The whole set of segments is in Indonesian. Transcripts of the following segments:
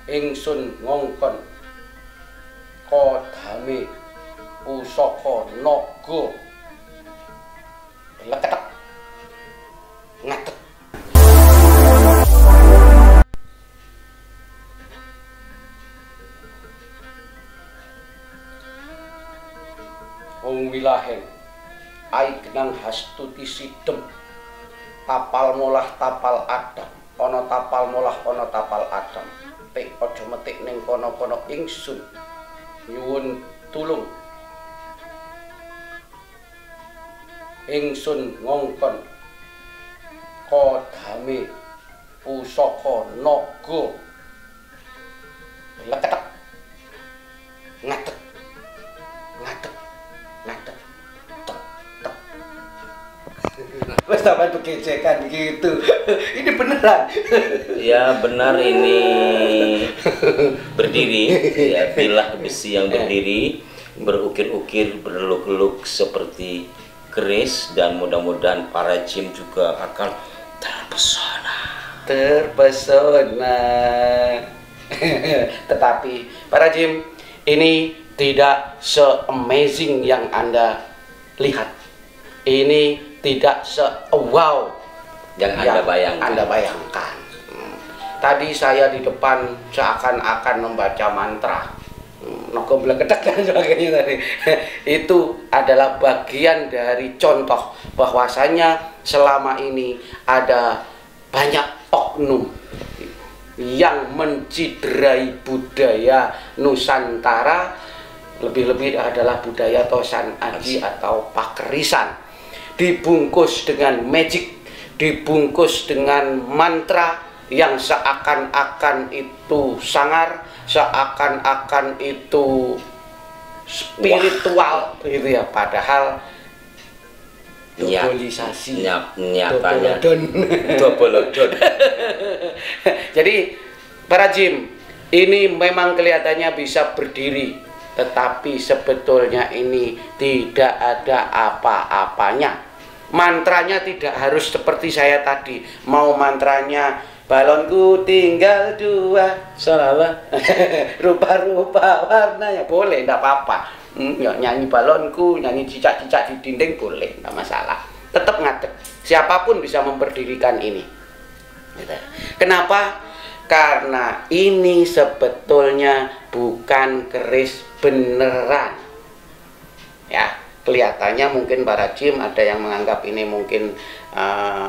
ingsun ngongkon kodame pusaka naga leketek ngatek. Wong wilahen ai genang hastuti sidem tapal molah tapal adam ana tapal molah ana tapal adam tik aja metik ning kono-kono ingsun nyuwun tulung ingsun ngongkon kodame pusaka naga leketek ngatek ngatek ngatek tek tek. Wes sampai begecekan gitu. Ini beneran. Ya benar, ini berdiri ya, bilah besi yang berdiri berukir-ukir bergeluk-geluk seperti keris, dan mudah-mudahan para jin juga akan terpesona. Terpesona. Tetapi para jin, ini tidak se-amazing yang Anda lihat. Ini tidak se-wow yang Anda bayangkan. Tadi saya di depan seakan-akan membaca mantra. Nogo bleketek dan sebagainya tadi. Itu adalah bagian dari contoh bahwasanya selama ini ada banyak oknum yang menciderai budaya Nusantara, lebih-lebih adalah budaya Tosan Aji atau Pakerisan, dibungkus dengan magic, dibungkus dengan mantra yang seakan-akan itu sangar, seakan-akan itu spiritual. Wah, gitu ya, padahal dobolisasi, nyatanya dobolodon. Jadi para jin, ini memang kelihatannya bisa berdiri, tetapi sebetulnya ini tidak ada apa-apanya. Mantranya tidak harus seperti saya tadi. Mau mantranya balonku tinggal dua, salah rupa-rupa warnanya boleh, tidak apa-apa. Ya, nyanyi balonku, nyanyi cicak-cicak di dinding boleh, tidak masalah. Tetap ngadeg. Siapapun bisa memperdirikan ini. Kenapa? Karena ini sebetulnya bukan keris beneran. Ya, kelihatannya mungkin para jin ada yang menganggap ini mungkin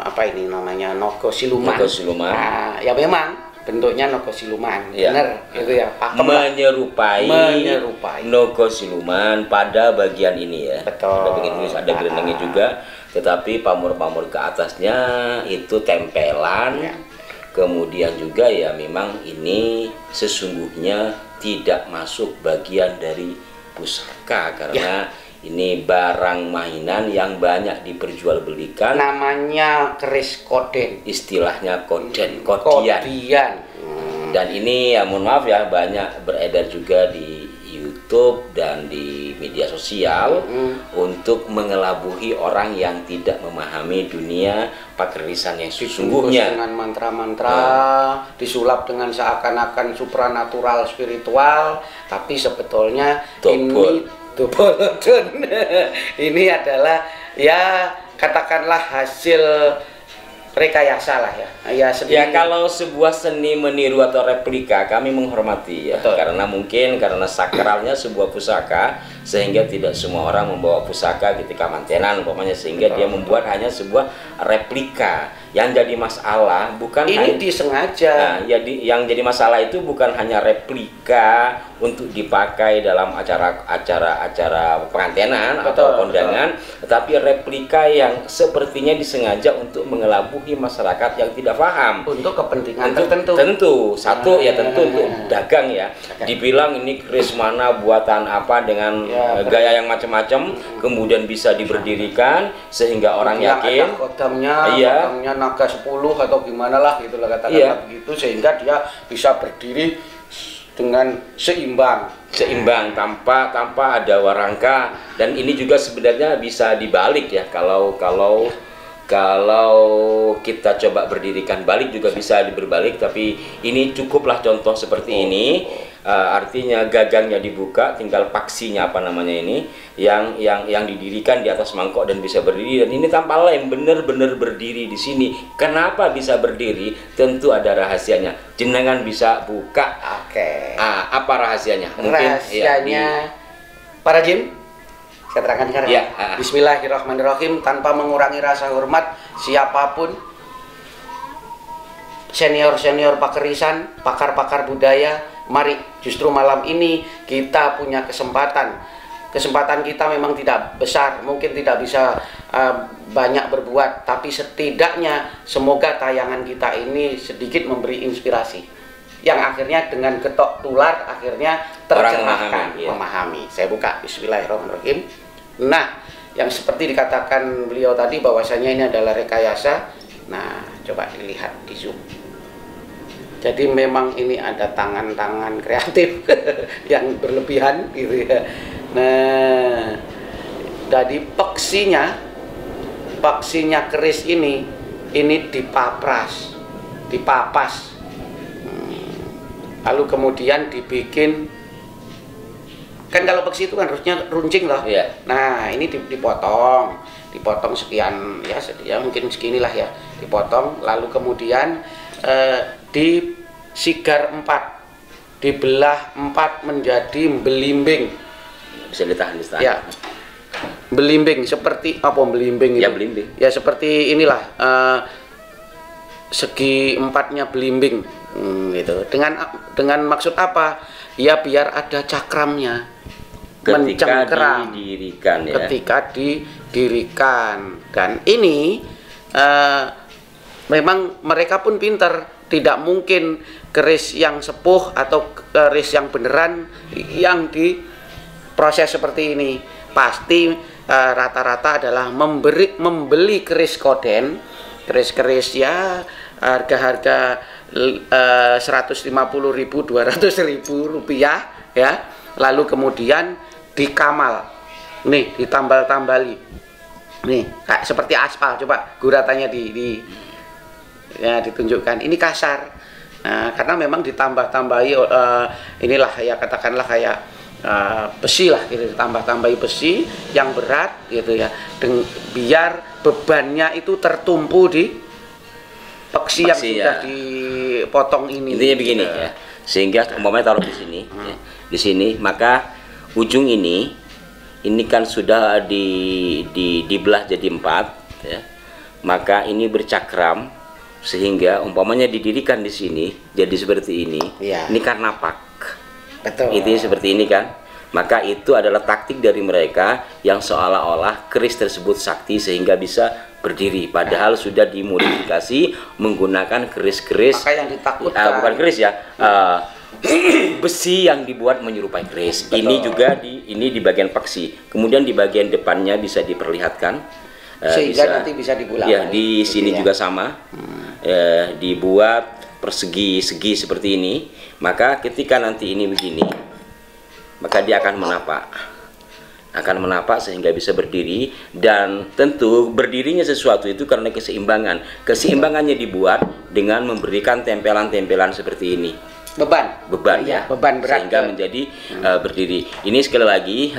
apa ini namanya nogo siluman. Nogo siluman. Nah, ya memang bentuknya nogo siluman, ya. Bener, gitu ya. Menyerupai nogo siluman pada bagian ini ya. Betul. Bagian ini ada gelendangnya juga, tetapi pamor-pamor ke atasnya itu tempelan. Ya. Kemudian juga ya memang ini sesungguhnya tidak masuk bagian dari pusaka, karena ini barang mainan yang banyak diperjualbelikan. Namanya keris koden. Istilahnya kodian. Dan ini ya mohon maaf ya, banyak beredar juga di YouTube dan di media sosial untuk mengelabuhi orang yang tidak memahami dunia pakerisan yang sesungguhnya. Dengan mantra-mantra, disulap dengan seakan-akan supranatural spiritual, tapi sebetulnya ini dobolodon. Ini adalah ya katakanlah hasil rekayasa lah ya. Ya kalau sebuah seni meniru atau replika kami menghormati ya. Betul. Karena sakralnya sebuah pusaka, sehingga tidak semua orang membawa pusaka ketika mantenan umpamanya, sehingga dia membuat hanya sebuah replika. Yang jadi masalah bukan ini disengaja. Nah, yang jadi masalah itu bukan hanya replika untuk dipakai dalam acara pengantenan atau kondangan, tetapi replika yang sepertinya disengaja untuk mengelabuhi masyarakat yang tidak paham untuk kepentingan tertentu. Tentu untuk dagang ya. Dibilang ini keris mana buatan apa dengan gaya yang macam-macam, kemudian bisa diberdirikan sehingga orang yakin kodamnya naga 10 atau gimana lah gitulah katakanlah begitu, sehingga dia bisa berdiri dengan seimbang tanpa ada warangka. Dan ini juga sebenarnya bisa dibalik ya, kalau Kalau kita coba berdirikan balik juga bisa berbalik, tapi ini cukuplah contoh seperti ini. Artinya gagangnya dibuka, tinggal paksinya apa namanya ini yang didirikan di atas mangkok dan bisa berdiri, dan ini tanpa lem benar-benar berdiri di sini. Kenapa bisa berdiri? Tentu ada rahasianya. Jenengan bisa buka. Oke. Apa rahasianya? Mungkin rahasianya para Jim, saya terangkan sekarang. Ya, Bismillahirrahmanirrahim. Tanpa mengurangi rasa hormat siapapun, senior-senior pakerisan, pakar-pakar budaya, mari justru malam ini kita punya kesempatan. Kesempatan kita memang tidak besar, mungkin tidak bisa banyak berbuat, tapi setidaknya semoga tayangan kita ini sedikit memberi inspirasi, yang akhirnya dengan getok tular akhirnya tercerahkan, memahami. Saya buka, Bismillahirrahmanirrahim. Nah, yang seperti dikatakan beliau tadi bahwasanya ini adalah rekayasa. Nah, coba dilihat di zoom. Jadi memang ini ada tangan-tangan kreatif yang berlebihan gitu ya. Nah, jadi paksinya keris ini dipapas. Lalu kemudian dibikin, kan kalau peksi itu kan harusnya runcing loh. Yeah. Nah, ini dipotong sekian ya mungkin seginilah ya, dipotong, lalu kemudian disigar 4, dibelah 4 menjadi belimbing. Bisa ditahan. Ya, belimbing seperti apa belimbing itu? Ya, belimbing. Ya seperti inilah, segi 4-nya belimbing, gitu. Dengan maksud apa? Ya biar ada cakramnya. Ketika mencengkeram didirikan ya. Ketika didirikan. Dan ini memang mereka pun pinter. Tidak mungkin keris yang sepuh atau keris yang beneran yang diproses seperti ini. Pasti rata-rata adalah membeli keris koden, keris ya harga-harga 150.000, 200.000 rupiah ya. Lalu kemudian dikamal, nih ditambal-tambali, nih kayak seperti aspal. Coba guratannya ya ditunjukkan. Ini kasar, karena memang ditambah-tambahi inilah ya, katakanlah kayak besi lah gitu, ditambah-tambahi besi yang berat gitu ya, biar bebannya itu tertumpu di peksi yang sudah dipotong ini. Intinya begini ya, sehingga umpamanya taruh di sini, ya, di sini, maka ujung ini kan sudah dibelah jadi 4 ya, maka ini bercakram sehingga umpamanya didirikan di sini jadi seperti ini. Ya. Ini karena pak. Betul. Intinya seperti ini kan. Maka itu adalah taktik dari mereka yang seolah-olah keris tersebut sakti sehingga bisa berdiri, padahal sudah dimodifikasi menggunakan keris-keris. Maka yang ditakutkan bukan keris ya, besi yang dibuat menyerupai keris. Betul. Ini juga di bagian paksi. Kemudian di bagian depannya bisa diperlihatkan sehingga nanti bisa dibulat. Ya, di sini juga sama. Dibuat persegi-segi seperti ini. Maka ketika nanti ini begini, maka dia akan menapak sehingga bisa berdiri. Dan tentu berdirinya sesuatu itu karena keseimbangannya dibuat dengan memberikan tempelan-tempelan seperti ini, beban ya, beban berat, sehingga menjadi berdiri. Ini sekali lagi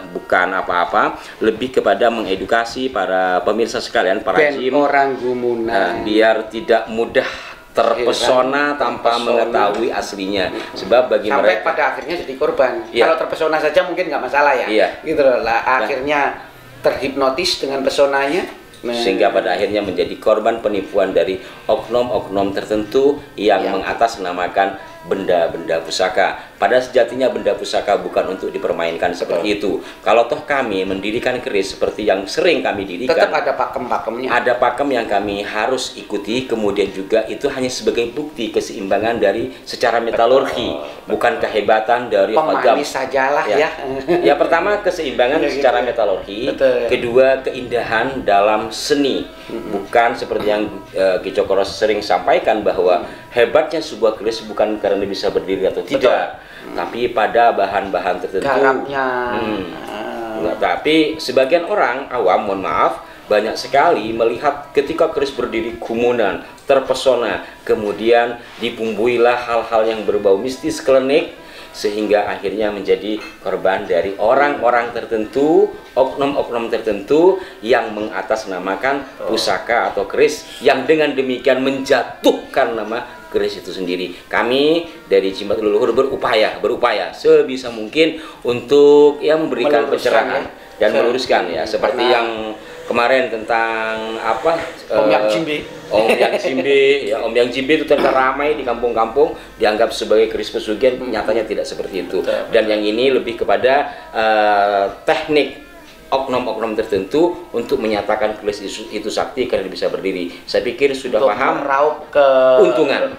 bukan apa-apa, lebih kepada mengedukasi para pemirsa sekalian, para jim, orang gumunan, biar tidak mudah terpesona tanpa mengetahui aslinya. Sebab bagi sampai mereka pada akhirnya jadi korban. Ya. Kalau terpesona saja mungkin nggak masalah ya. Iya. Gitu loh. Akhirnya terhipnotis dengan pesonanya. Sehingga pada akhirnya menjadi korban penipuan dari oknum-oknum tertentu yang mengatasnamakan benda-benda pusaka. Pada sejatinya benda pusaka bukan untuk dipermainkan seperti itu. Kalau toh kami mendirikan keris seperti yang sering kami dirikan, tetap ada pakem-pakemnya. Ada pakem yang kami harus ikuti. Kemudian juga itu hanya sebagai bukti keseimbangan dari secara metalurgi, bukan kehebatan dari pemanis sajalah ya. Ya, pertama keseimbangan secara metalurgi, kedua keindahan dalam seni, bukan seperti yang Ki Cokro sering sampaikan bahwa hebatnya sebuah keris bukan karena bisa berdiri atau tidak, tapi pada bahan-bahan tertentu. Garapnya. Tapi sebagian orang awam, mohon maaf, banyak sekali melihat ketika keris berdiri gumunan, terpesona, kemudian dibumbuilah hal-hal yang berbau mistis, klinik, sehingga akhirnya menjadi korban dari orang-orang tertentu, oknum-oknum tertentu yang mengatasnamakan pusaka atau keris, yang dengan demikian menjatuhkan nama keris itu sendiri. Kami dari Jimat Leluhur berupaya sebisa mungkin untuk memberikan pencerahan dan meluruskan seperti yang kemarin tentang apa Om Yang Jimbe. Om Yang Jimbe itu ternyata ramai di kampung-kampung, dianggap sebagai keris pesugihan, nyatanya tidak seperti itu. Dan yang ini lebih kepada teknik oknum-oknum tertentu untuk menyatakan keris itu sakti karena bisa berdiri. Saya pikir sudah untuk paham meraup keuntungan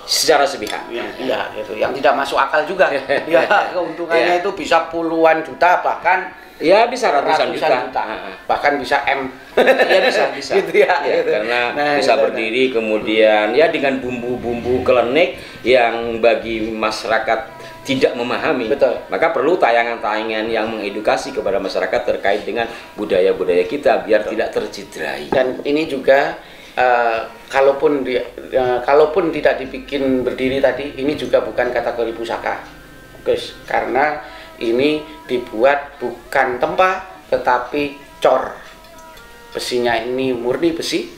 secara sepihak. Iya, itu yang tidak masuk akal juga. Ya, keuntungannya itu bisa puluhan juta, bahkan ya bisa ratusan juta. Bahkan bisa M. Ya bisa gitu ya, gitu. Karena bisa berdiri kemudian dengan bumbu-bumbu klinik yang bagi masyarakat tidak memahami. Betul. Maka perlu tayangan-tayangan yang mengedukasi kepada masyarakat terkait dengan budaya-budaya kita biar tidak tercidrai. Dan ini juga kalaupun tidak dibikin berdiri tadi, ini juga bukan kategori pusaka, guys, karena ini dibuat bukan tempa tetapi cor. Besinya ini murni besi.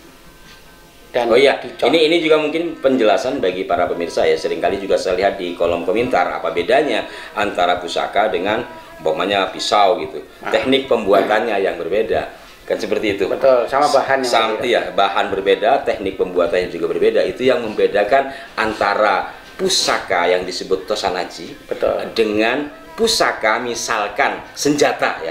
Dan ini juga mungkin penjelasan bagi para pemirsa ya. Seringkali juga saya lihat di kolom komentar apa bedanya antara pusaka dengan umpamanya pisau gitu. Teknik pembuatannya yang berbeda. Kan seperti itu. Betul, sama bahan yang berbeda. Ya, bahan berbeda, teknik pembuatannya juga berbeda. Itu yang membedakan antara pusaka yang disebut tosanaji dengan pusaka misalkan senjata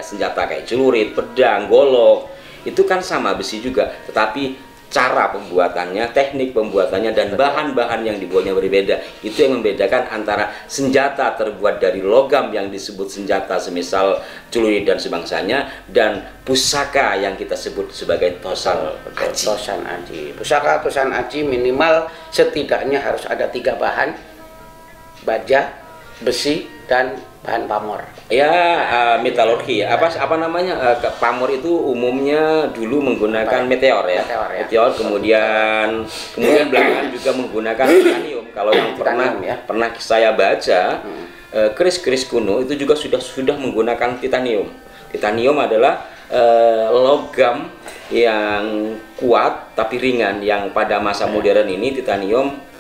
kayak celurit, pedang, golok. Itu kan sama besi juga, tetapi cara pembuatannya, teknik pembuatannya, dan bahan-bahan yang dibuatnya berbeda. Itu yang membedakan antara senjata terbuat dari logam yang disebut senjata semisal celurit dan sebangsanya, dan pusaka yang kita sebut sebagai tosan aji. Tosan aji. Pusaka tosan aji minimal setidaknya harus ada 3 bahan: baja, besi, dan bahan pamor. Metalurgi. Apa namanya? Pamor itu umumnya dulu menggunakan meteor ya. Meteor, kemudian belakangan juga menggunakan titanium. Kalau yang pernah saya baca, keris-keris kuno itu juga sudah menggunakan titanium. Titanium adalah logam yang kuat tapi ringan, yang pada masa modern ini titanium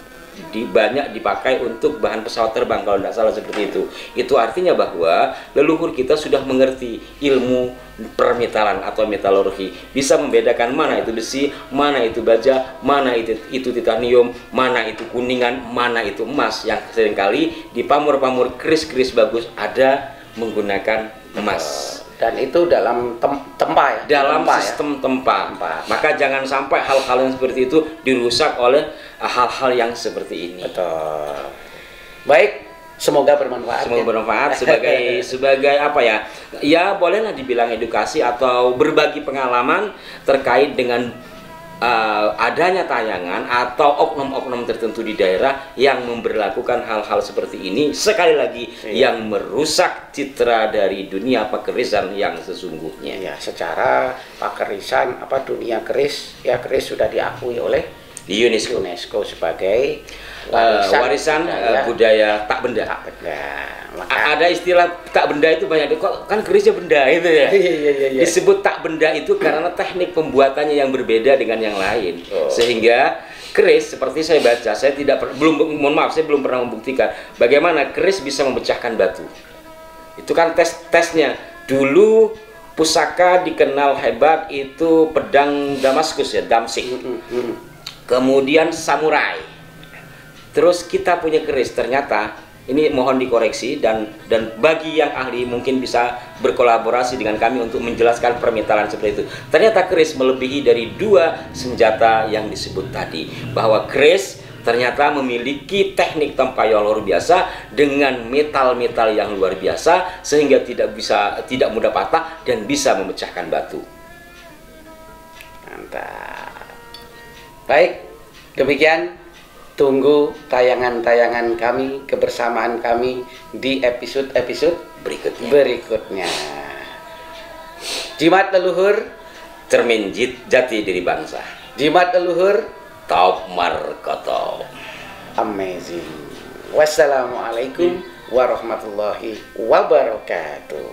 banyak dipakai untuk bahan pesawat terbang, kalau tidak salah seperti itu. Itu artinya bahwa leluhur kita sudah mengerti ilmu permetalan atau metalurgi, bisa membedakan mana itu besi, mana itu baja, mana itu titanium, mana itu kuningan, mana itu emas, yang seringkali di pamor-pamor keris-keris bagus ada menggunakan emas. Dan itu dalam tempa ya? Dalam sistem tempa. Maka jangan sampai hal-hal yang seperti itu dirusak oleh hal-hal yang seperti ini. Betul. Baik, semoga bermanfaat. Semoga bermanfaat sebagai apa ya? Ya bolehlah dibilang edukasi atau berbagi pengalaman terkait dengan adanya tayangan atau oknum-oknum tertentu di daerah yang memberlakukan hal-hal seperti ini, sekali lagi yang merusak citra dari dunia pakerisan yang sesungguhnya. Ya, secara pakerisan dunia keris sudah diakui oleh UNESCO sebagai warisan budaya tak benda. Ada istilah tak benda itu banyak, kok kan kerisnya benda itu ya. Iya. Disebut tak benda itu karena teknik pembuatannya yang berbeda dengan yang lain. Sehingga keris, seperti saya baca, saya belum pernah membuktikan bagaimana keris bisa memecahkan batu. Itu kan tesnya. Dulu pusaka dikenal hebat itu pedang Damaskus ya, Damsik. Kemudian samurai. Terus kita punya keris, ternyata ini mohon dikoreksi dan bagi yang ahli mungkin bisa berkolaborasi dengan kami untuk menjelaskan permetalan seperti itu. Ternyata keris melebihi dari 2 senjata yang disebut tadi, bahwa keris ternyata memiliki teknik tempa yang luar biasa dengan metal-metal yang luar biasa sehingga tidak mudah patah dan bisa memecahkan batu. Mantap. Baik, demikian. Tunggu tayangan-tayangan kami, kebersamaan kami di episode-episode berikutnya. Jimat leluhur, cermin jati diri bangsa. jimat leluhur, Top Markoto. amazing. Wassalamualaikum warahmatullahi wabarakatuh.